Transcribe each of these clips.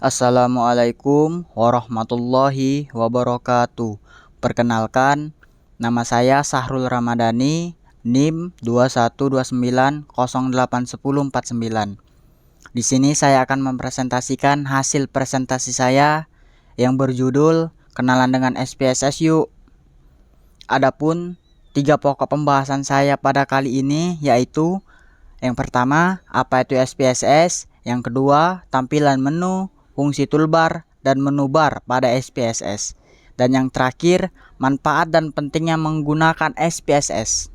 Assalamualaikum warahmatullahi wabarakatuh. Perkenalkan, nama saya Sahrul Ramadhani, NIM 2129081049. Di sini saya akan mempresentasikan hasil presentasi saya yang berjudul Kenalan dengan SPSS Yuk. Adapun 3 pokok pembahasan saya pada kali ini yaitu yang pertama, apa itu SPSS, yang kedua, tampilan menu, fungsi toolbar, dan menu bar pada SPSS. Dan yang terakhir, manfaat dan pentingnya menggunakan SPSS.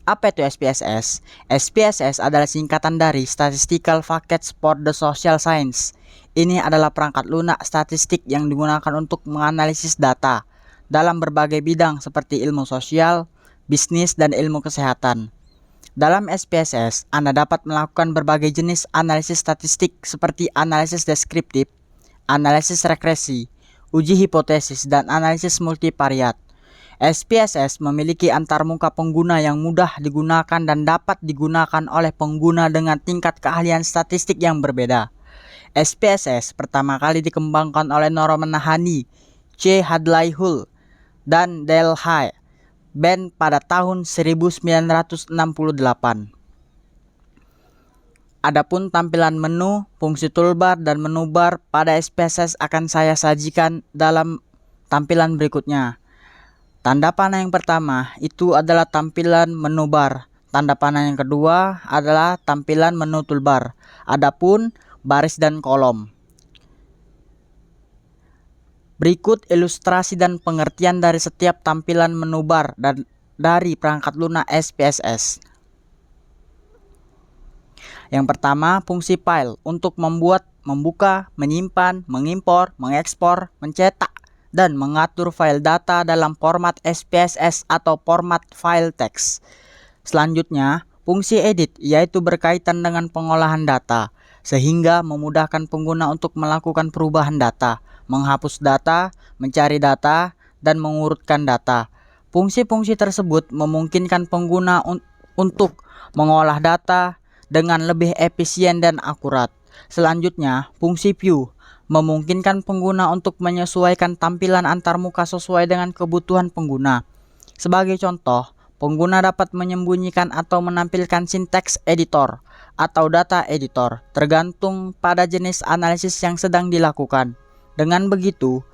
Apa itu SPSS? SPSS adalah singkatan dari Statistical Package for the Social Science. Ini adalah perangkat lunak statistik yang digunakan untuk menganalisis data dalam berbagai bidang seperti ilmu sosial, bisnis, dan ilmu kesehatan. Dalam SPSS, Anda dapat melakukan berbagai jenis analisis statistik seperti analisis deskriptif, analisis regresi, uji hipotesis, dan analisis multivariat. SPSS memiliki antarmuka pengguna yang mudah digunakan dan dapat digunakan oleh pengguna dengan tingkat keahlian statistik yang berbeda. SPSS pertama kali dikembangkan oleh Norman Haney, C. Hadley Hull, dan Dale Hay band pada tahun 1968. Adapun tampilan menu, fungsi toolbar, dan menu bar pada SPSS akan saya sajikan dalam tampilan berikutnya. Tanda panah yang pertama itu adalah tampilan menu bar. Tanda panah yang kedua adalah tampilan menu toolbar. Adapun baris dan kolom. Berikut ilustrasi dan pengertian dari setiap tampilan menu bar dan dari perangkat lunak SPSS. Yang pertama, fungsi file untuk membuat, membuka, menyimpan, mengimpor, mengekspor, mencetak, dan mengatur file data dalam format SPSS atau format file text. Selanjutnya, fungsi edit yaitu berkaitan dengan pengolahan data, sehingga memudahkan pengguna untuk melakukan perubahan data, menghapus data, mencari data, dan mengurutkan data. Fungsi-fungsi tersebut memungkinkan pengguna untuk mengolah data dengan lebih efisien dan akurat. Selanjutnya, fungsi view memungkinkan pengguna untuk menyesuaikan tampilan antarmuka sesuai dengan kebutuhan pengguna. Sebagai contoh, pengguna dapat menyembunyikan atau menampilkan syntax editor atau data editor tergantung pada jenis analisis yang sedang dilakukan. Dengan begitu,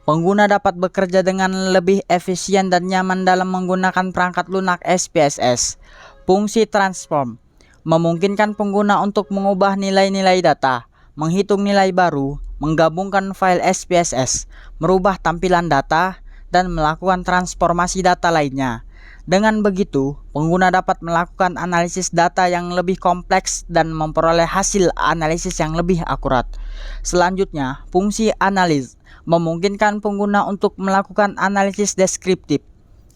pengguna dapat bekerja dengan lebih efisien dan nyaman dalam menggunakan perangkat lunak SPSS. Fungsi transform memungkinkan pengguna untuk mengubah nilai-nilai data, menghitung nilai baru, menggabungkan file SPSS, merubah tampilan data, dan melakukan transformasi data lainnya. Dengan begitu, pengguna dapat melakukan analisis data yang lebih kompleks dan memperoleh hasil analisis yang lebih akurat. Selanjutnya, fungsi analis memungkinkan pengguna untuk melakukan analisis deskriptif,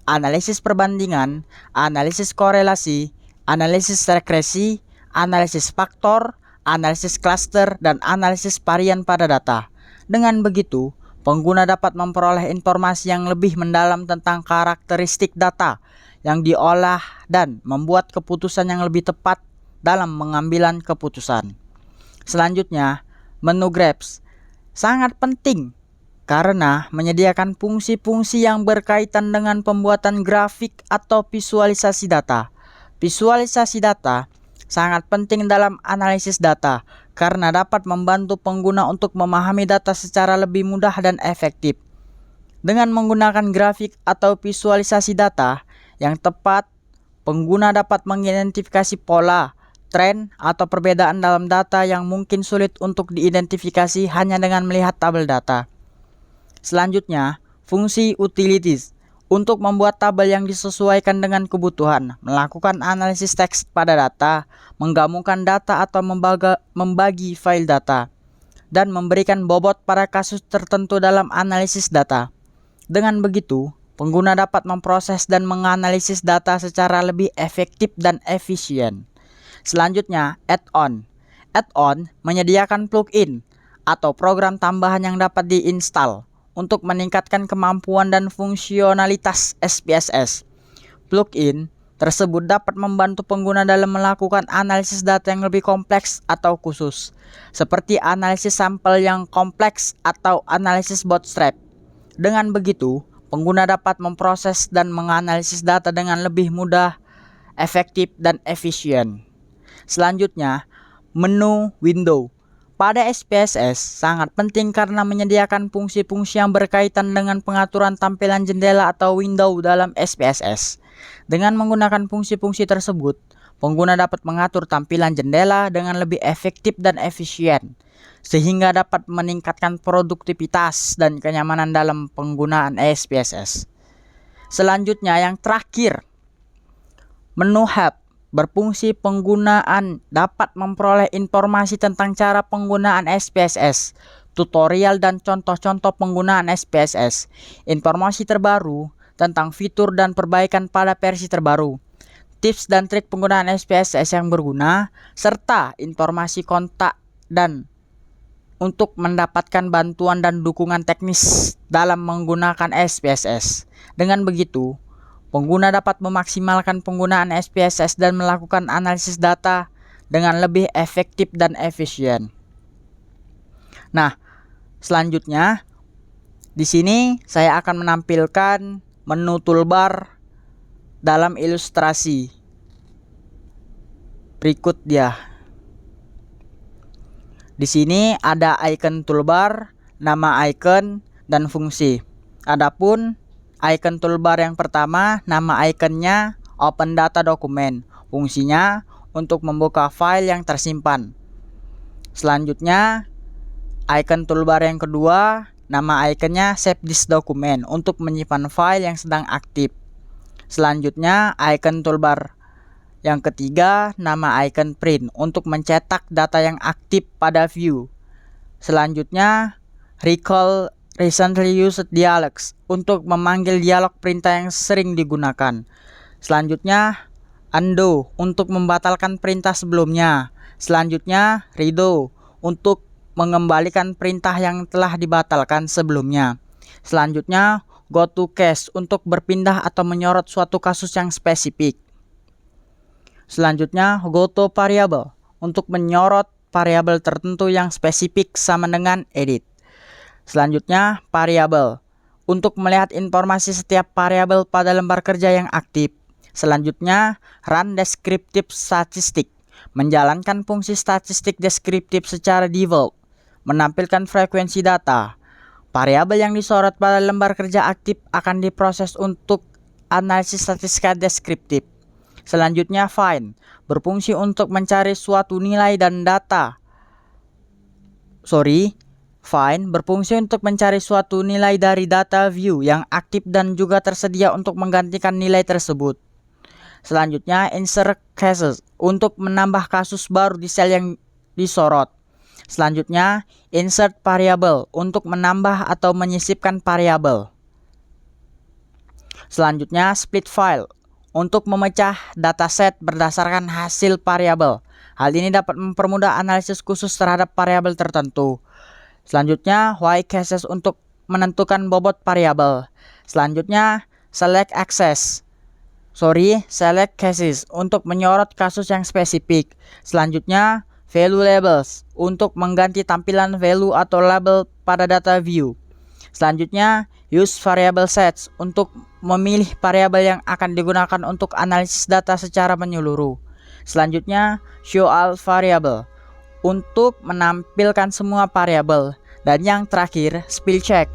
analisis perbandingan, analisis korelasi, analisis regresi, analisis faktor, analisis cluster, dan analisis varian pada data. Dengan begitu, pengguna dapat memperoleh informasi yang lebih mendalam tentang karakteristik data yang diolah dan membuat keputusan yang lebih tepat dalam pengambilan keputusan. Selanjutnya, menu graph sangat penting karena menyediakan fungsi-fungsi yang berkaitan dengan pembuatan grafik atau visualisasi data. Visualisasi data sangat penting dalam analisis data karena dapat membantu pengguna untuk memahami data secara lebih mudah dan efektif. Dengan menggunakan grafik atau visualisasi data yang tepat, pengguna dapat mengidentifikasi pola, tren, atau perbedaan dalam data yang mungkin sulit untuk diidentifikasi hanya dengan melihat tabel data. Selanjutnya, fungsi utilities untuk membuat tabel yang disesuaikan dengan kebutuhan, melakukan analisis teks pada data, menggabungkan data atau membagi file data, dan memberikan bobot pada kasus tertentu dalam analisis data. Dengan begitu, pengguna dapat memproses dan menganalisis data secara lebih efektif dan efisien. Selanjutnya, add-on. Add-on menyediakan plugin atau program tambahan yang dapat diinstal untuk meningkatkan kemampuan dan fungsionalitas SPSS. Plugin tersebut dapat membantu pengguna dalam melakukan analisis data yang lebih kompleks atau khusus, seperti analisis sampel yang kompleks atau analisis bootstrap. Dengan begitu, pengguna dapat memproses dan menganalisis data dengan lebih mudah, efektif, dan efisien. Selanjutnya, menu window. Pada SPSS sangat penting karena menyediakan fungsi-fungsi yang berkaitan dengan pengaturan tampilan jendela atau window dalam SPSS. Dengan menggunakan fungsi-fungsi tersebut, pengguna dapat mengatur tampilan jendela dengan lebih efektif dan efisien, sehingga dapat meningkatkan produktivitas dan kenyamanan dalam penggunaan SPSS. Selanjutnya yang terakhir, menu hub. Berfungsi penggunaan dapat memperoleh informasi tentang cara penggunaan SPSS, tutorial dan contoh-contoh penggunaan SPSS, informasi terbaru tentang fitur dan perbaikan pada versi terbaru, tips dan trik penggunaan SPSS yang berguna, serta informasi kontak dan untuk mendapatkan bantuan dan dukungan teknis dalam menggunakan SPSS. Dengan begitu, pengguna dapat memaksimalkan penggunaan SPSS dan melakukan analisis data dengan lebih efektif dan efisien. Nah, selanjutnya di sini saya akan menampilkan menu toolbar dalam ilustrasi berikut dia. Di sini ada icon toolbar, nama icon, dan fungsi. Adapun icon toolbar yang pertama, nama ikonnya Open Data Document. Fungsinya untuk membuka file yang tersimpan. Selanjutnya, icon toolbar yang kedua, nama ikonnya Save This Document untuk menyimpan file yang sedang aktif. Selanjutnya, icon toolbar yang ketiga, nama icon Print untuk mencetak data yang aktif pada view. Selanjutnya, Recall Recently Used Dialogs untuk memanggil dialog perintah yang sering digunakan. Selanjutnya, Undo untuk membatalkan perintah sebelumnya. Selanjutnya, Redo untuk mengembalikan perintah yang telah dibatalkan sebelumnya. Selanjutnya, Go to Case untuk berpindah atau menyorot suatu kasus yang spesifik. Selanjutnya, Go to Variable untuk menyorot variabel tertentu yang spesifik sama dengan Edit. Selanjutnya, variabel untuk melihat informasi setiap variabel pada lembar kerja yang aktif. Selanjutnya, run descriptive statistic, menjalankan fungsi statistik deskriptif secara default, menampilkan frekuensi data. Variabel yang disorot pada lembar kerja aktif akan diproses untuk analisis statistika deskriptif. Selanjutnya, find berfungsi untuk mencari suatu nilai dan data. Find berfungsi untuk mencari suatu nilai dari data view yang aktif dan juga tersedia untuk menggantikan nilai tersebut. Selanjutnya, insert cases untuk menambah kasus baru di sel yang disorot. Selanjutnya, insert variable untuk menambah atau menyisipkan variabel. Selanjutnya, split file untuk memecah dataset berdasarkan hasil variabel. Hal ini dapat mempermudah analisis khusus terhadap variabel tertentu. Selanjutnya, white cases untuk menentukan bobot variabel. Selanjutnya, select cases untuk menyorot kasus yang spesifik. Selanjutnya, value labels untuk mengganti tampilan value atau label pada data view. Selanjutnya, use variable sets untuk memilih variabel yang akan digunakan untuk analisis data secara menyeluruh. Selanjutnya, show all variable untuk menampilkan semua variabel. Dan yang terakhir, spell check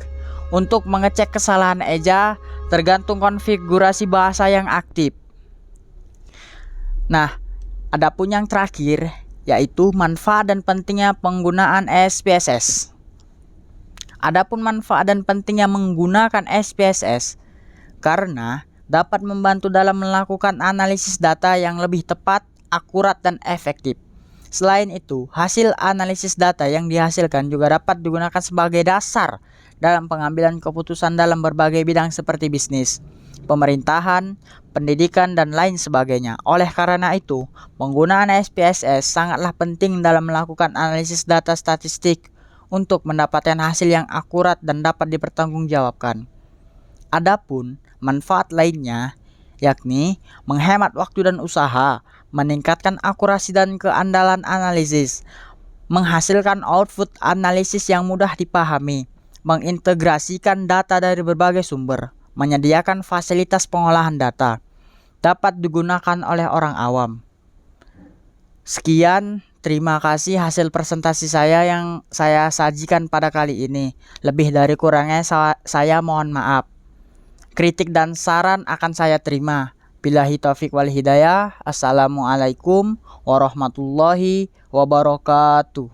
untuk mengecek kesalahan eja tergantung konfigurasi bahasa yang aktif. Nah, adapun yang terakhir yaitu manfaat dan pentingnya penggunaan SPSS. Adapun manfaat dan pentingnya menggunakan SPSS karena dapat membantu dalam melakukan analisis data yang lebih tepat, akurat, dan efektif. Selain itu, hasil analisis data yang dihasilkan juga dapat digunakan sebagai dasar dalam pengambilan keputusan dalam berbagai bidang seperti bisnis, pemerintahan, pendidikan, dan lain sebagainya. Oleh karena itu, penggunaan SPSS sangatlah penting dalam melakukan analisis data statistik untuk mendapatkan hasil yang akurat dan dapat dipertanggungjawabkan. Adapun manfaat lainnya, yakni menghemat waktu dan usaha, meningkatkan akurasi dan keandalan analisis, menghasilkan output analisis yang mudah dipahami, mengintegrasikan data dari berbagai sumber, menyediakan fasilitas pengolahan data, dapat digunakan oleh orang awam. Sekian, terima kasih hasil presentasi saya yang saya sajikan pada kali ini. Lebih dari kurangnya saya mohon maaf. Kritik dan saran akan saya terima. Billahi taufik wal hidayah. Assalamualaikum warahmatullahi wabarakatuh.